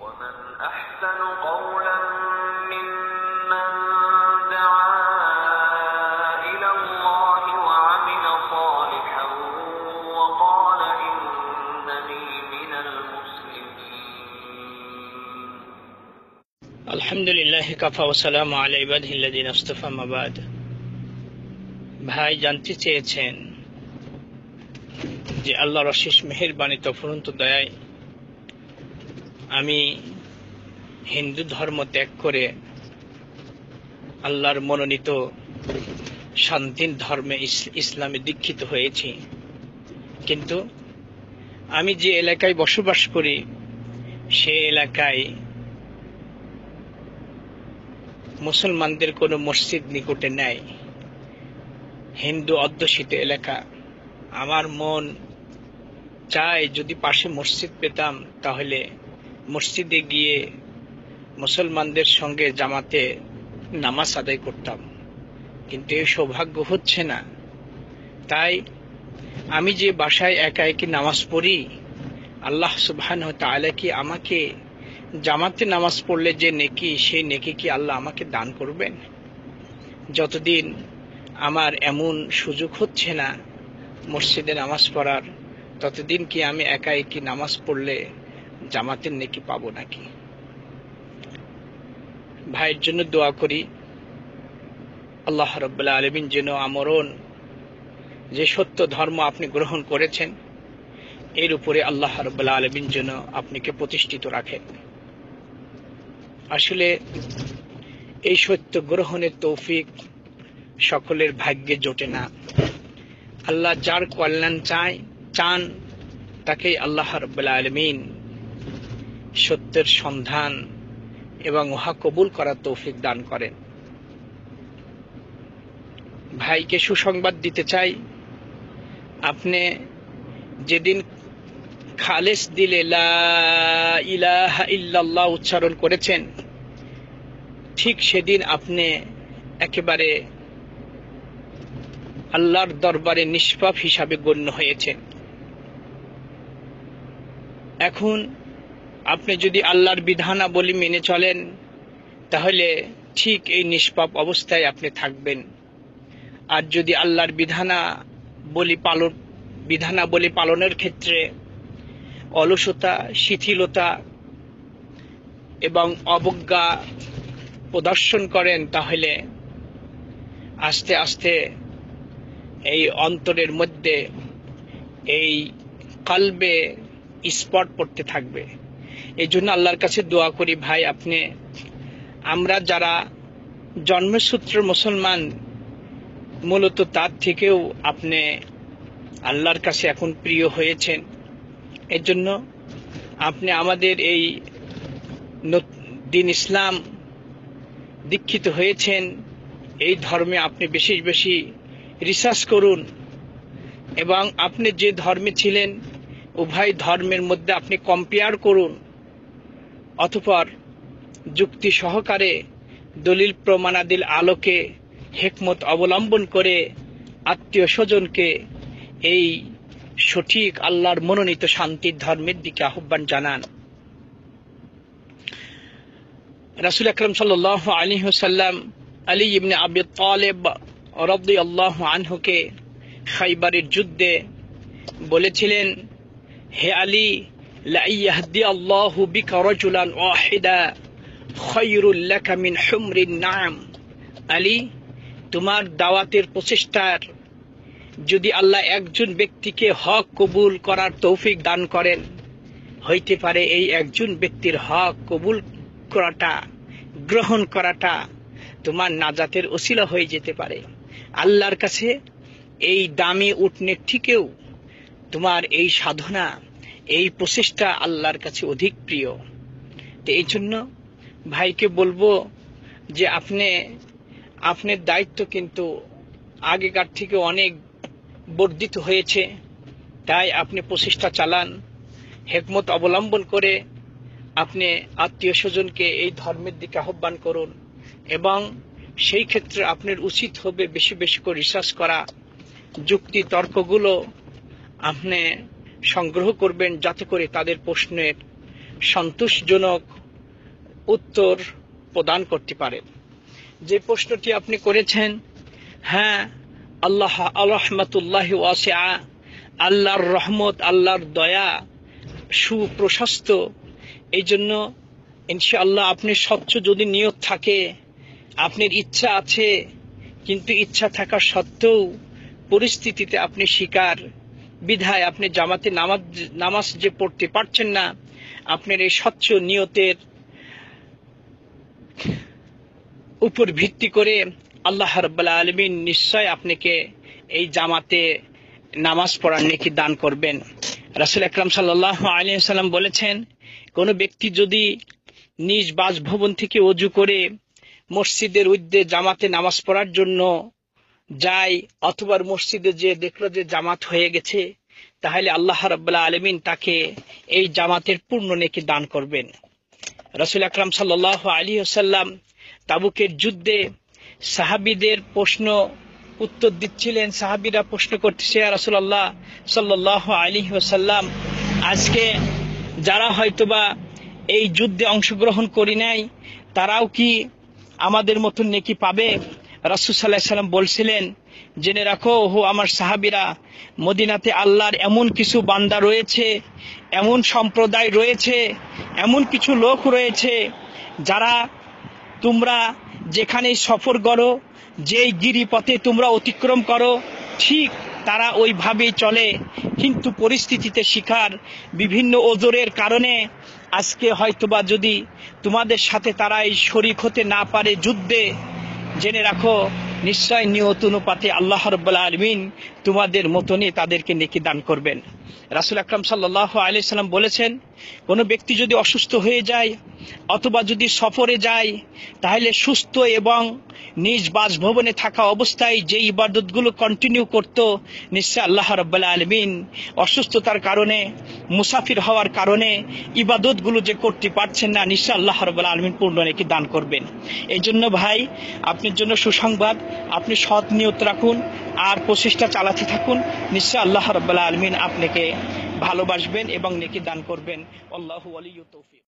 ومن أحسن قولا ممن دعا إلى الله وعمل صالحا وقال إنني من المسلمين. الحمد لله كفى وسلام على عباده الذين اصطفى ما بعد. ভাই জানতে চেয়েছেন যে আল্লাহর অশেষ মেহেরবানি অফুরন্ত দয়ায় আমি হিন্দু ধর্ম ত্যাগ করে আল্লাহর মনোনীত শান্তির ধর্মে ইসলামে দীক্ষিত হয়েছি, কিন্তু আমি যে এলাকায় বসবাস করি সে এলাকায় মুসলমানদের কোনো মসজিদ নিকটে নেই, হিন্দু অধ্যুষিত এলাকা। আমার মন চায় যদি পাশে মসজিদ পেতাম তাহলে মসজিদে গিয়ে মুসলমানদের সঙ্গে জামাতে নামাজ আদায় করতাম, কিন্তু এই সৌভাগ্য হচ্ছে না। তাই আমি যে বাসায় একা একই নামাজ পড়ি, আল্লাহ সুবহানাহু ওয়া তাআলা কি আমাকে জামাতে নামাজ পড়লে যে নেকি, সেই নেকি কি আল্লাহ আমাকে দান করবেন? যতদিন আমার এমন সুযোগ হচ্ছে না মসজিদে নামাজ পড়ার, ততদিন কি আমি একা একই নামাজ পড়লে জামাতের নেকি পাবো নাকি? ভাইয়ের জন্য দোয়া করি, আল্লাহ রাব্বুল আলামিন যেন আমরণ যে সত্য ধর্ম আপনি গ্রহণ করেছেন এর উপরে আল্লাহ রাব্বুল আলামিন যেন আপনাকে প্রতিষ্ঠিত রাখেন। আসলে এই সত্য গ্রহণের তৌফিক সকলের ভাগ্যে জোটে না। আল্লাহ যার কল্যাণ চান তাকেই আল্লাহ রাব্বুল আলামিন সত্যের সন্ধান এবং উহা কবুল করার তৌফিক দান করেন। ভাইকে সুসংবাদ দিতে চাই, আপনি যেদিন খালেস দিলে লা ইলাহা ইল্লাল্লাহ উচ্চারণ করেছেন, ঠিক সেদিন আপনি একেবারে আল্লাহর দরবারে নিষ্পাপ হিসাবে গণ্য হয়েছেন। এখন আপনি যদি আল্লাহর বিধানাবলী মেনে চলেন তাহলে ঠিক এই নিষ্পাপ অবস্থায় আপনি থাকবেন। আর যদি আল্লাহর বিধানাবলী পালনের ক্ষেত্রে অলসতা, শিথিলতা এবং অবজ্ঞা প্রদর্শন করেন তাহলে আস্তে আস্তে এই অন্তরের মধ্যে, এই কলবে স্পট পড়তে থাকবে। এই জন্য আল্লাহর কাছে দোয়া করি, ভাই আমরা যারা জন্মসূত্র মুসলমান, মূলত তার থেকেও আপনি আল্লাহর কাছে এখন প্রিয় হয়েছেন। এর জন্য আপনি আমাদের এই দিন ইসলাম দীক্ষিত হয়েছেন, এই ধর্মে আপনি বেশি বেশি রিসার্চ করুন এবং আপনি যে ধর্মে ছিলেন উভয় ধর্মের মধ্যে আপনি কম্পেয়ার করুন, অতঃপর যুক্তি সহকারে দলিল প্রমাণাদির আলোকে হিকমত অবলম্বন করে আত্মীয় স্বজনকে এই সঠিক আল্লাহর মনোনীত শান্তির ধর্মের দিকে আহ্বান জানান। রাসূল আকরাম সাল্লাল্লাহু আলাইহি ওয়াসাল্লাম আলী ইবনে আবি তালেব রাদিয়াল্লাহু আনহুকে খাইবারের যুদ্ধে বলেছিলেন, হে আলী, লা ইয়াহদি আল্লাহু বিকা রাজুলান ওয়াহিদা খায়রুল লাকা মিন হুমরিন নাম। আলী, তোমার দাওয়াতের প্রচেষ্টার যদি আল্লাহ একজন ব্যক্তিকে হক কবুল করার তৌফিক দান করেন, হইতে পারে এই একজন ব্যক্তির হক কবুল করাটা, গ্রহণ করাটা তোমার নাজাতের ওসিলা হয়ে যেতে পারে। আল্লাহর কাছে এই দামি উটনের থেকেও তোমার এই সাধনা, এই প্রচেষ্টা আল্লাহর কাছে অধিক প্রিয়। তো এই জন্য ভাইকে বলবো যে আপনার দায়িত্ব কিন্তু আগেকার থেকে অনেক বর্ধিত হয়েছে, তাই আপনি প্রচেষ্টা চালান, হিকমত অবলম্বন করে আপনি আত্মীয় স্বজনকে এই ধর্মের দিকে আহ্বান করুন এবং সেই ক্ষেত্রে আপনার উচিত হবে বেশি বেশি করে রিসার্চ করা, যুক্তি তর্কগুলো আপনি সংগ্রহ করবেন যাতে করে তাদের প্রশ্নের সন্তোষজনক উত্তর প্রদান করতে পারেন। যে প্রশ্নটি আপনি করেছেন, হ্যাঁ, আল্লাহ রহমাতুল্লাহি ওয়াসিআ, আল্লাহর রহমত, আল্লাহর দয়া সুপ্রশস্ত। এই জন্য ইনশাআল্লাহ আপনি স্বচ্ছ যদি নিয়ত থাকে, আপনার ইচ্ছা আছে, কিন্তু ইচ্ছা থাকা সত্ত্বেও পরিস্থিতিতে আপনি শিকার বিধায় আপনি জামাতে নামাজ যে পড়তে পারছেন না, আপনার এই স্বচ্ছ নিয়তের উপর ভিত্তি করে আল্লাহ রাব্বুল আলামিন নিশ্চয় আপনাকে এই জামাতে নামাজ পড়ার নেকি দান করবেন। রাসূল আকরাম সাল্লাল্লাহু আলাইহি ওয়াসাল্লাম বলেছেন, কোন ব্যক্তি যদি নিজ বাসভবন থেকে ওযু করে মসজিদের উদ্দে জামাতে নামাজ পড়ার জন্য যায়, অথবা মসজিদে যে দেখলো যে জামাত হয়ে গেছে, তাহলে আল্লাহ রাব্বুল আলামিন তাকে এই জামাতের পূর্ণ নেকি দান করবেন। রাসূল আকরাম সাল্লাল্লাহু আলাইহি ওয়াসাল্লাম তাবুকের যুদ্ধে সাহাবীদের প্রশ্ন উত্তর দিচ্ছিলেন। সাহাবীরা প্রশ্ন করতেছে, ইয়া রাসূলুল্লাহ সাল্লাল্লাহু আলাইহি ওয়াসাল্লাম, আজকে যারা হয়তোবা এই যুদ্ধে অংশগ্রহণ করি নাই, তারাও কি আমাদের মতন নেকি পাবে? রাসূল সাল্লাল্লাহু আলাইহি ওয়াসাল্লাম বলছিলেন, জেনে রাখো ও আমার সাহাবীরা, মদিনাতে আল্লাহর এমন কিছু বান্দা রয়েছে, এমন সম্প্রদায় রয়েছে, এমন কিছু লোক রয়েছে, যারা তোমরা যেখানে সফর করো, যেই গিরিপথে তোমরা অতিক্রম করো, ঠিক তারা ওইভাবেই চলে, কিন্তু পরিস্থিতিতে শিকার বিভিন্ন ওজরের কারণে আজকে হয়তোবা যদি তোমাদের সাথে তারা এই শরীক হতে না পারে যুদ্ধে, জেনে রাখো নিশ্চয় নিয়ত অনুপাতে আল্লাহ রাব্বুল আলামিন তোমাদের মতনই তাদেরকে নেকি দান করবেন। রাসূল আকরাম সাল্লাল্লাহু আলাইহি সাল্লাম বলেছেন, কোন ব্যক্তি যদি অসুস্থ হয়ে যায় অথবা যদি সফরে যায়, তাহলে সুস্থ এবং নিজ বাসভবনে থাকা অবস্থায় যে ইবাদতগুলো কন্টিনিউ করত, নিশ্চয় আল্লাহ রাব্বুল আলামিন অসুস্থতার কারণে, মুসাফির হওয়ার কারণে ইবাদতগুলো যে করতে পারছেন না, নিশ্চয় আল্লাহ রাব্বুল আলামিন পূর্ণ নেকি দান করবেন। এই জন্য ভাই, আপনার জন্য সুসংবাদ, আপনি সৎ নিয়ত রাখুন আর প্রচেষ্টা চালাতে থাকুন, নিশ্চয় আল্লাহ রাব্বুল আলামিন আপনাকে ভালোবাসবেন এবং নেকি দান করবেন। আল্লাহু ওয়ালিয়ুত তৌফিক।